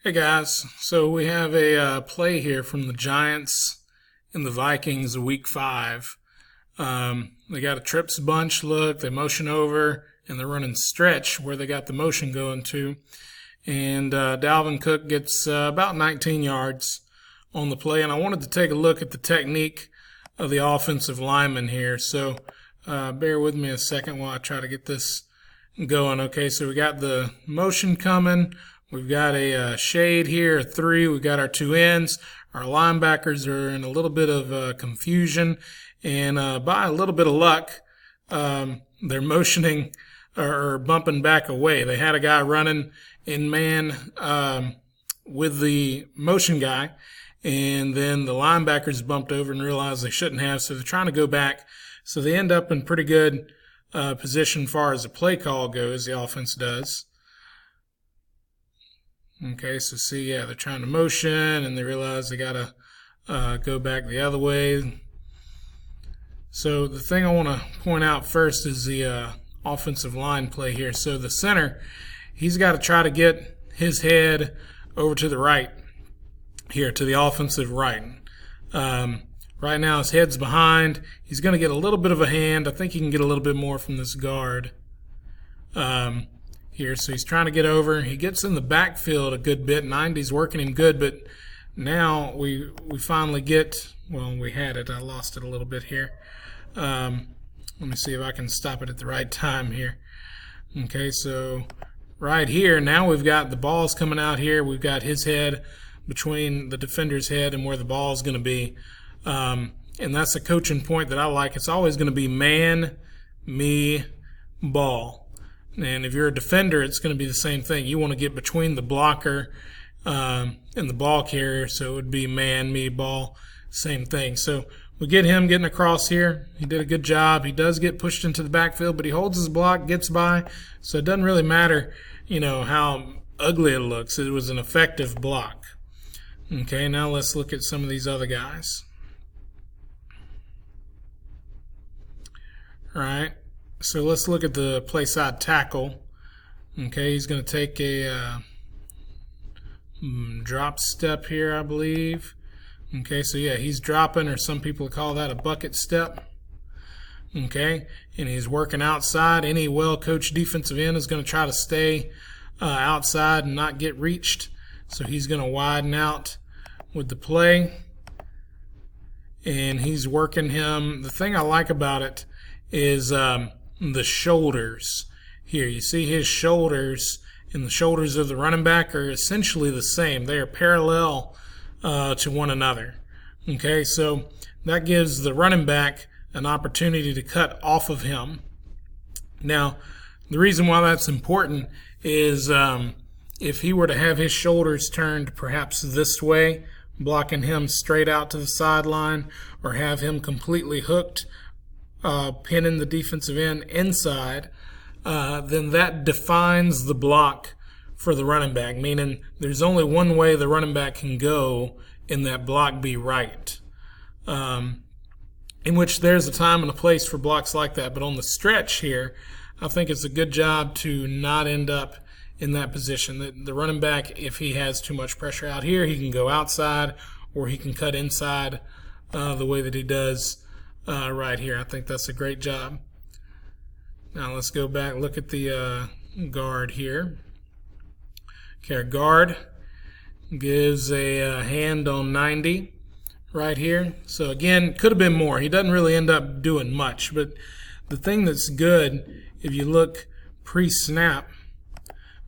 Hey guys, so we have a play here from the Giants and the Vikings week 5. They got a trips bunch look, they motion over, and they're running stretch where they got the motion going to. And Dalvin Cook gets about 19 yards on the play. And I wanted to take a look at the technique of the offensive lineman here. So bear with me a second while I try to get this going. Okay, so we got the motion coming. We've got a shade here, a 3. We've got our 2 ends. Our linebackers are in a little bit of confusion. And by a little bit of luck, they're motioning or bumping back away. They had a guy running in man with the motion guy. And then the linebackers bumped over and realized they shouldn't have. So they're trying to go back. So they end up in pretty good position as far as the play call goes, the offense does. Okay, so see, yeah, they're trying to motion, and they realize they got to go back the other way. So the thing I want to point out first is the offensive line play here. So the center, he's got to try to get his head over to the right here, to the offensive right. Right now his head's behind. He's going to get a little bit of a hand. I think he can get a little bit more from this guard. Here, so he's trying to get over. He gets in the backfield a good bit. 90's working him good, but now we finally get, well, we had it. I lost it a little bit here. Let me see if I can stop it at the right time here. Okay, so right here, now we've got the balls coming out here. We've got his head between the defender's head and where the ball is going to be. And that's a coaching point that I like. It's always going to be man, me, ball. And if you're a defender, it's going to be the same thing. You want to get between the blocker and the ball carrier, so it would be man, me, ball, same thing. So we get him getting across here. He did a good job. He does get pushed into the backfield, but he holds his block, gets by, so it doesn't really matter, how ugly it looks. It was an effective block. Okay, now let's look at some of these other guys. All right. So let's look at the play side tackle. Okay, he's going to take a drop step here, I believe. Okay, so yeah, he's dropping, or some people call that a bucket step. Okay, and he's working outside. Any well-coached defensive end is going to try to stay outside and not get reached. So he's going to widen out with the play. And he's working him. The thing I like about it is the shoulders here. You see his shoulders and the shoulders of the running back are essentially the same. They are parallel to one another. Okay, so that gives the running back an opportunity to cut off of him. Now, the reason why that's important is if he were to have his shoulders turned perhaps this way, blocking him straight out to the sideline, or have him completely hooked, pinning the defensive end inside, then that defines the block for the running back, meaning there's only one way the running back can go and that block be right. In which there's a time and a place for blocks like that. But on the stretch here, I think it's a good job to not end up in that position. The running back, if he has too much pressure out here, he can go outside or he can cut inside the way that he does right here. I think that's a great job. Now let's go back, look at the guard here. Okay, our guard gives a hand on 90 right here. So again, could have been more. He doesn't really end up doing much, but the thing that's good, if you look pre-snap,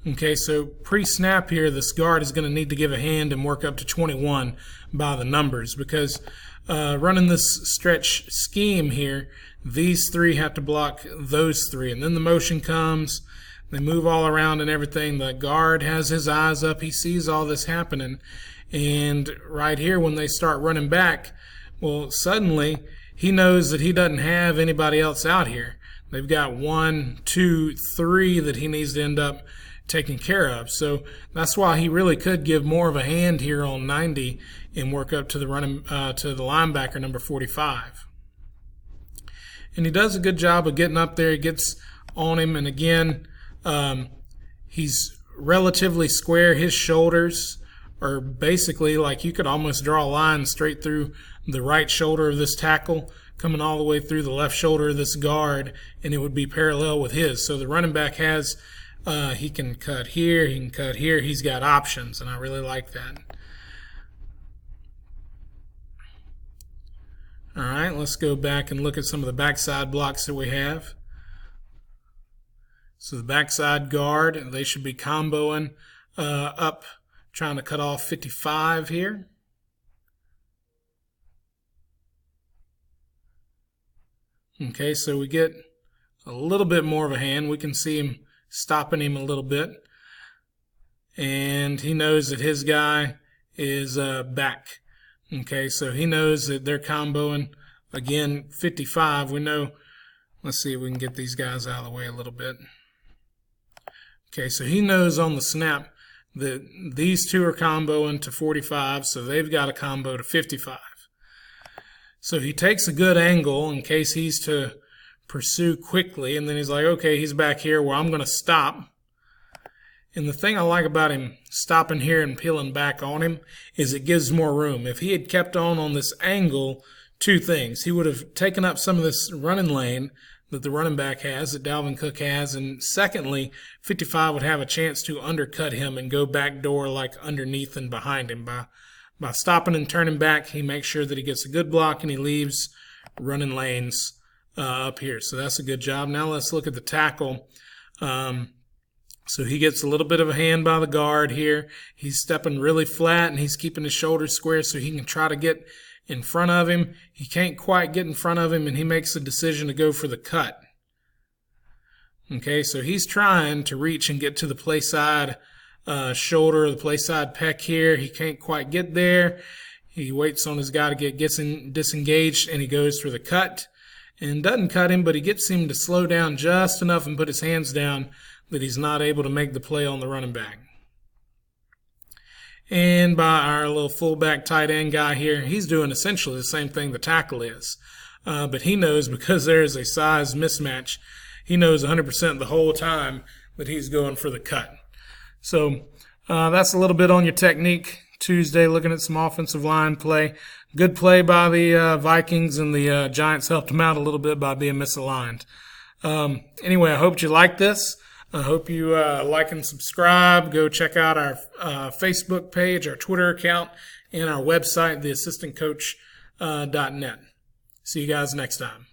okay, so pre-snap here, this guard is going to need to give a hand and work up to 21 by the numbers, because running this stretch scheme here, these 3 have to block those 3. And then the motion comes, they move all around and everything. The guard has his eyes up. He sees all this happening. And right here, when they start running back, well, suddenly he knows that he doesn't have anybody else out here. They've got 1, 2, 3 that he needs to end up taken care of. So that's why he really could give more of a hand here on 90 and work up to the linebacker number 45. And he does a good job of getting up there. He gets on him, and again, he's relatively square. His shoulders are basically like you could almost draw a line straight through the right shoulder of this tackle, coming all the way through the left shoulder of this guard, and it would be parallel with his. So the running back has, he can cut here, he can cut here. He's got options, and I really like that. All right, let's go back and look at some of the backside blocks that we have. So the backside guard, they should be comboing up, trying to cut off 55 here. Okay, so we get a little bit more of a hand. We can see him stopping him a little bit. And he knows that his guy is back. Okay, so he knows that they're comboing. Again, 55, we know. Let's see if we can get these guys out of the way a little bit. Okay, so he knows on the snap that these two are comboing to 45, so they've got a combo to 55. So he takes a good angle in case he's to pursue quickly, and then he's like, okay, he's back here where I'm going to stop. And the thing I like about him stopping here and peeling back on him is it gives more room. If he had kept on this angle, two things. He would have taken up some of this running lane that the running back has, that Dalvin Cook has, and secondly, 55 would have a chance to undercut him and go backdoor like underneath and behind him. By stopping and turning back, he makes sure that he gets a good block and he leaves running lanes up here. So that's a good job. Now let's look at the tackle. So he gets a little bit of a hand by the guard here. He's stepping really flat and he's keeping his shoulders square so he can try to get in front of him. He can't quite get in front of him, and he makes the decision to go for the cut. Okay, so he's trying to reach and get to the play side shoulder, the play side pec here. He can't quite get there. He waits on his guy to gets disengaged, and he goes for the cut and doesn't cut him, but he gets him to slow down just enough and put his hands down that he's not able to make the play on the running back. And by our little fullback tight end guy here, he's doing essentially the same thing the tackle is. But he knows, because there is a size mismatch, he knows 100% the whole time that he's going for the cut. So that's a little bit on your technique Tuesday, looking at some offensive line play. Good play by the Vikings, and the Giants helped them out a little bit by being misaligned. Anyway, I hope you like this. I hope you like and subscribe. Go check out our Facebook page, our Twitter account, and our website, theassistantcoach.net. See you guys next time.